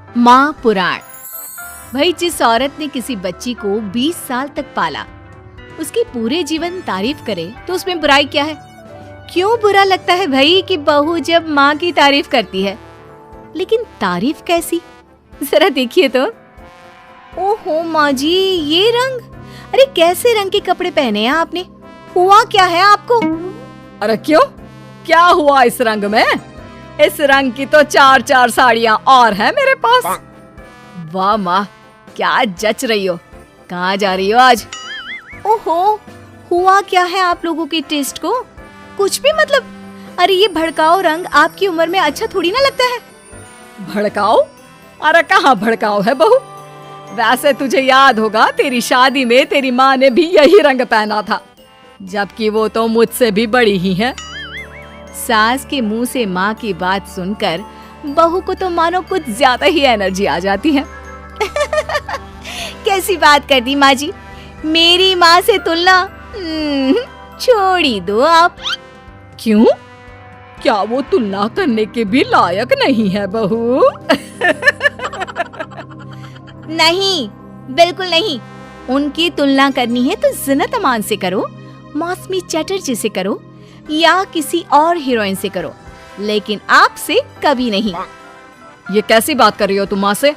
माँ पुराण। भाई, जिस औरत ने किसी बच्ची को 20 साल तक पाला, उसकी पूरे जीवन तारीफ करे तो उसमें बुराई क्या है? क्यों बुरा लगता है भाई कि बहू जब माँ की तारीफ करती है? लेकिन तारीफ कैसी, जरा देखिए तो। ओहो माँ जी, ये रंग! अरे कैसे रंग के कपड़े पहने हैं आपने? हुआ क्या है आपको? अरे क्यों, क्या हुआ इस रंग में? इस रंग की तो 4 साड़ियाँ और हैं मेरे पास। वाह माँ, क्या जच रही हो। कहाँ जा रही हो आज? ओहो, हुआ क्या है आप लोगों के टेस्ट को? कुछ भी मतलब। अरे ये भड़काऊ रंग आपकी उम्र में अच्छा थोड़ी ना लगता है। भड़काओ? अरे कहाँ भड़काओ है बहू। वैसे तुझे याद होगा, तेरी शादी में तेरी माँ ने भी यही रंग पहना था, जबकि वो तो मुझसे भी बड़ी ही है। सास के मुंह से माँ की बात सुनकर बहू को तो मानो कुछ ज्यादा ही एनर्जी आ जाती है। कैसी बात कर दी माँ जी, मेरी माँ से तुलना छोड़ ही दो आप। क्यों? क्या वो तुलना करने के भी लायक नहीं है बहू? नहीं, बिल्कुल नहीं। उनकी तुलना करनी है तो ज़ीनत अमान से करो, मौसमी चटर्जी से करो, या किसी और हीरोइन से करो, लेकिन आपसे कभी नहीं। ये कैसी बात कर रही हो तुम माँ से?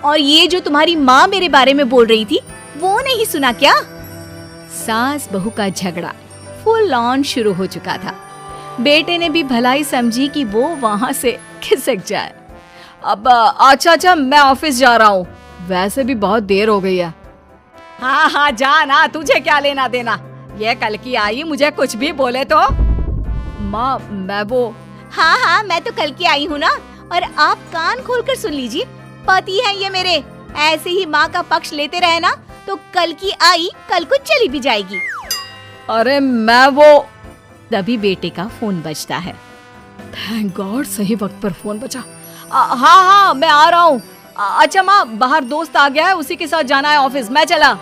और ये जो तुम्हारी माँ मेरे बारे में बोल रही थी, वो नहीं सुना क्या? सास बहू का झगड़ा फुल ऑन शुरू हो चुका था। बेटे ने भी भलाई समझी कि वो वहाँ से खिसक जाए। अब अच्छा, मैं ऑफिस जा रहा हूँ, वैसे भी बहुत देर हो गई है। हाँ, जा ना, तुझे क्या लेना देना। ये कल की आई, मुझे कुछ भी बोले तो। माँ, मैं वो। हाँ, मैं तो कल की आई हूँ ना, और आप कान खोलकर सुन लीजिए। पति है ये मेरे, ऐसे ही माँ का पक्ष लेते रहे ना तो कल की आई कल को चली भी जाएगी। अरे मैं वो। तभी बेटे का फोन बजता है। थैंक गॉड, सही वक्त पर फोन बजा। हाँ, मैं आ रहा हूँ। अच्छा माँ, बाहर दोस्त आ गया है, उसी के साथ जाना है ऑफिस, मैं चला।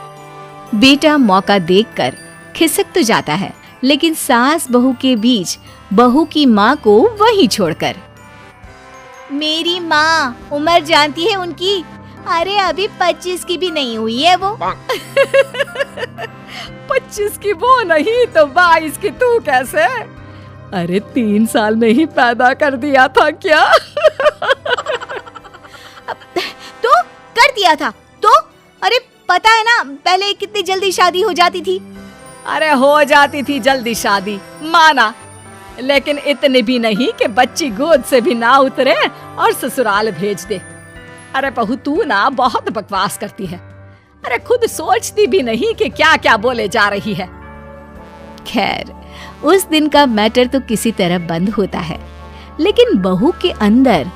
बेटा मौका देखकर खिसक तो जाता है, लेकिन सास बहू के बीच बहू की माँ को वहीं छोड़कर। मेरी माँ, उम्र जानती है उनकी? अरे अभी 25 की भी नहीं हुई है वो। 25 की वो नहीं तो 22 की तू कैसे? अरे 3 साल में ही पैदा कर दिया था क्या? तो कर दिया था तो? अरे पता है ना, पहले कितनी जल्दी शादी हो जाती थी। अरे हो जाती थी जल्दी शादी, माना, लेकिन इतनी भी नहीं कि बच्ची गोद से भी ना उतरे और ससुराल भेज दे। अरे बहू, तू ना बहुत बकवास करती है। अरे खुद सोचती भी नहीं कि क्या क्या बोले जा रही है। खैर, उस दिन का मैटर तो किसी तरह बंद होता है, लेकिन बहू के अंदर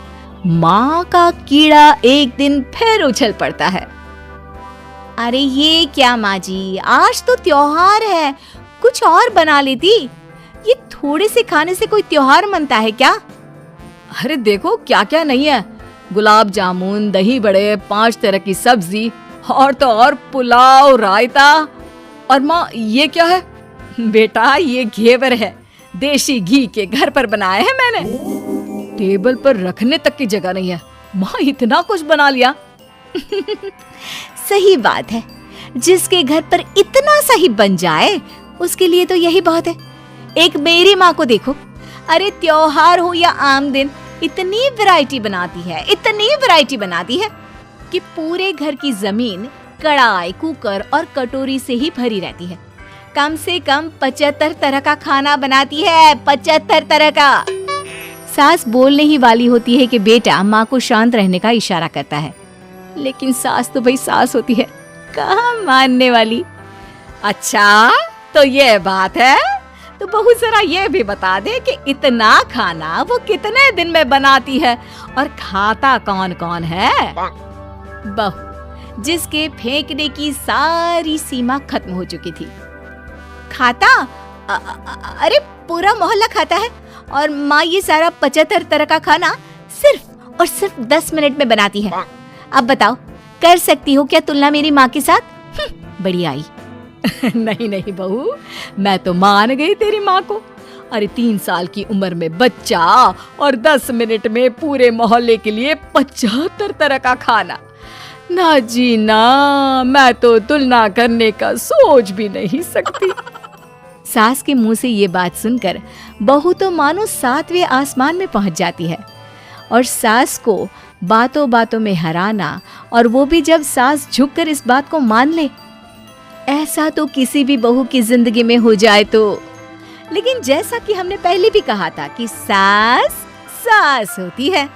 माँ का कीड़ा एक दिन फिर उछल पड़ता है। अरे ये क्या माँ जी, आज तो त्योहार है, कुछ और बना लेती। ये थोड़े से खाने से कोई त्योहार मनता है क्या? अरे देखो क्या क्या नहीं है, गुलाब जामुन, दही बड़े, 5 तरह की सब्जी, और तो और पुलाव, रायता। और माँ, ये क्या है? बेटा, ये घेवर है, देसी घी के, घर पर बनाए हैं मैंने। टेबल पर रखने तक की जगह नहीं है। माँ, इतना कुछ बना लिया। सही बात है, जिसके घर पर इतना सही बन जाए उसके लिए तो यही बहुत है। एक मेरी माँ को देखो, अरे त्योहार हो या आम दिन, इतनी वैरायटी बनाती है कि पूरे घर की जमीन कढ़ाई, कुकर और कटोरी से ही भरी रहती है। कम से कम 75 तरह का खाना बनाती है, 75 तरह का। सास बोलने ही वाली होती है कि बेटा माँ को शांत रहने का इशारा करता है, लेकिन सास तो भाई सास होती है, कहाँ मानने वाली। अच्छा, तो ये बात है। तो बहू जरा ये भी बता दे कि इतना खाना वो कितने दिन में बनाती है और खाता कौन कौन है? बहू, जिसके फेंकने की सारी सीमा खत्म हो चुकी थी, खाता अरे पूरा मोहल्ला खाता है, और माँ ये सारा 75 तरह का खाना सिर्फ और सिर्फ 10 मिनट में बनाती है। अब बताओ, कर सकती हो क्या तुलना मेरी माँ के साथ? बड़ी आई। नहीं बहू, मैं तो मान गई तेरी माँ को, अरे 3 साल की उम्र में बच्चा और 10 मिनट में पूरे मोहल्ले के लिए 75 तरह का खाना। ना जी ना, मैं तो तुलना करने का सोच भी नहीं सकती। सास के मुंह से ये बात सुनकर बहू तो मानो 7वें आसमान में पहुंच जाती है। और सास को बातों बातों में हराना, और वो भी जब सास झुककर इस बात को मान ले, ऐसा तो किसी भी बहू की जिंदगी में हो जाए तो। लेकिन जैसा कि हमने पहले भी कहा था कि सास सास होती है।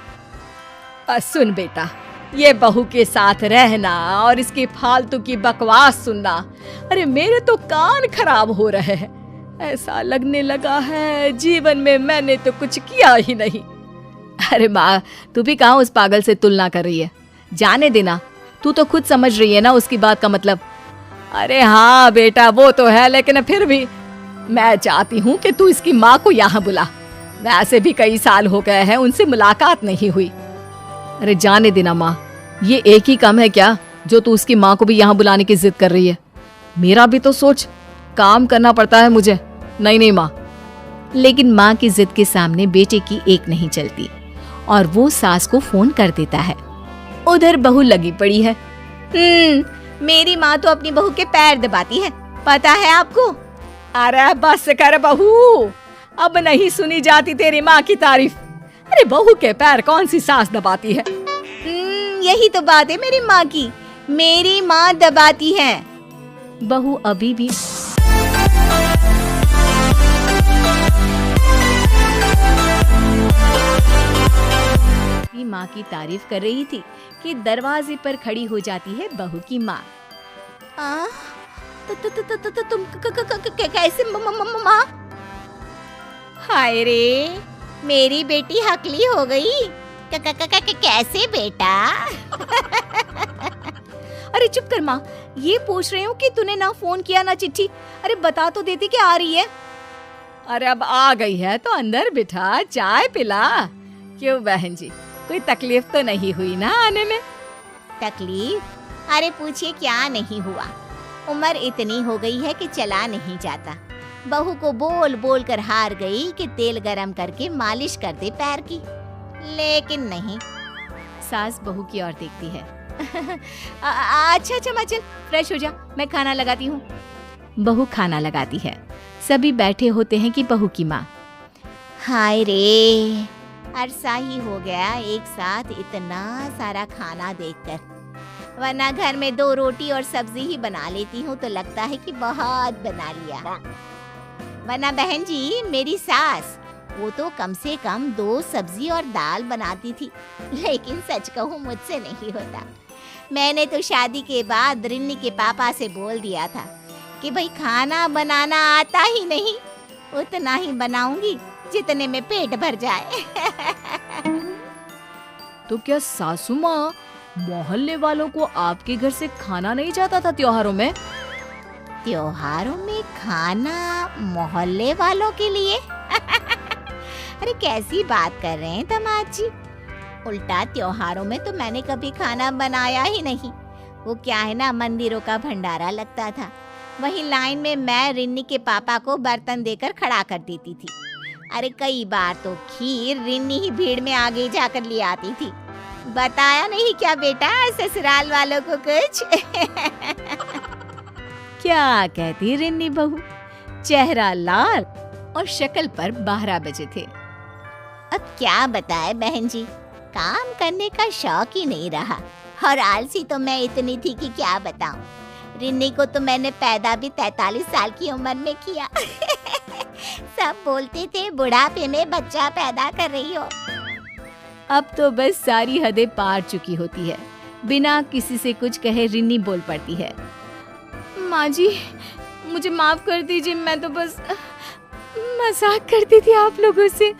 सुन बेटा, ये बहू के साथ रहना और इसकी फालतू की बकवास सुनना, अरे मेरे तो कान खराब हो रहे हैं। ऐसा लगने लगा है जीवन में मैंने तो कुछ किया ही नहीं। अरे माँ, तू भी कहाँ उस पागल से तुलना कर रही है? जाने देना, तू तो खुद समझ रही है ना उसकी बात का मतलब। अरे हाँ बेटा, वो तो है, लेकिन फिर भी मैं चाहती हूँ कि तू इसकी माँ को यहाँ बुला। वैसे भी कई साल हो गए हैं उनसे मुलाकात नहीं हुई। अरे जाने देना माँ, ये एक ही काम है क्या जो तू उसकी माँ को भी यहाँ बुलाने की जिद कर रही है? मेरा भी तो सोच, काम करना पड़ता है मुझे। नहीं माँ। लेकिन माँ की जिद के सामने बेटे की एक नहीं चलती और वो सास को फोन कर देता है। उधर बहू लगी पड़ी है। मेरी माँ तो अपनी बहू के पैर दबाती है, पता है आपको? अरे बस कर बहू, अब नहीं सुनी जाती तेरी माँ की तारीफ। अरे बहू के पैर कौन सी सास दबाती है? यही तो बात है मेरी माँ की, मेरी माँ दबाती है। बहू अभी भी माँ की तारीफ कर रही थी कि दरवाजे पर खड़ी हो जाती है बहू की माँ। तुम कैसे माँ? हाय रे, मेरी बेटी हकली हो गई। कैसे बेटा? अरे चुप कर माँ, ये पूछ रही हूँ कि तूने ना फोन किया ना चिट्ठी। अरे बता तो देती कि आ रही है। अरे अब आ गई है तो अंदर बिठा, चाय पिला। क्यों बहन जी, कोई तकलीफ तो नहीं हुई ना आने में? तकलीफ? अरे पूछिए क्या नहीं हुआ। उम्र इतनी हो गई है कि चला नहीं जाता। बहू को बोल बोल कर हार गई कि तेल गरम करके मालिश कर दे पैर की, लेकिन नहीं। सास बहू की ओर देखती है। अच्छा माँ, चल फ्रेश हो जा, मैं खाना लगाती हूँ। बहू खाना लगाती है। सभी बैठे होते हैं कि बहू की माँ, हाय रे, अरसा ही हो गया एक साथ इतना सारा खाना देखकर, वरना घर में 2 रोटी और सब्जी ही बना लेती हूँ तो लगता है कि बहुत बना लिया। वरना बहन जी, मेरी सास वो तो कम से कम 2 सब्जी और दाल बनाती थी। लेकिन सच कहूँ मुझसे नहीं होता। मैंने तो शादी के बाद रिन्नी के पापा से बोल दिया था कि भाई खाना बनाना आता ही नहीं, उतना ही बनाऊंगी जितने में पेट भर जाए। तो क्या सासू माँ मोहल्ले वालों को आपके घर से खाना नहीं जाता था त्योहारों में? त्योहारों में खाना मोहल्ले वालों के लिए? अरे कैसी बात कर रहे हैं दामाद जी? उल्टा त्योहारों में तो मैंने कभी खाना बनाया ही नहीं। वो क्या है ना, मंदिरों का भंडारा लगता था, वही लाइन में मैं रिन्नी के पापा को बर्तन देकर खड़ा कर देती थी। अरे कई बार तो खीर रिन्नी ही भीड़ में आगे जाकर ले आती थी। बताया नहीं क्या बेटा ससुराल वालों को कुछ? क्या कहती रिन्नी बहू? चेहरा लाल और शक्ल पर 12 बजे थे। अब क्या बताए बहन जी, काम करने का शौक ही नहीं रहा और आलसी तो मैं इतनी थी कि क्या बताऊं। रिन्नी को तो मैंने पैदा भी 43 साल की उम्र में किया। सब बोलते थे बुढ़ापे में बच्चा पैदा कर रही हो। अब तो बस सारी हदें पार चुकी होती है। बिना किसी से कुछ कहे रिन्नी बोल पड़ती है, माँ जी मुझे माफ कर दीजिए, मैं तो बस मजाक करती थी आप लोगों से।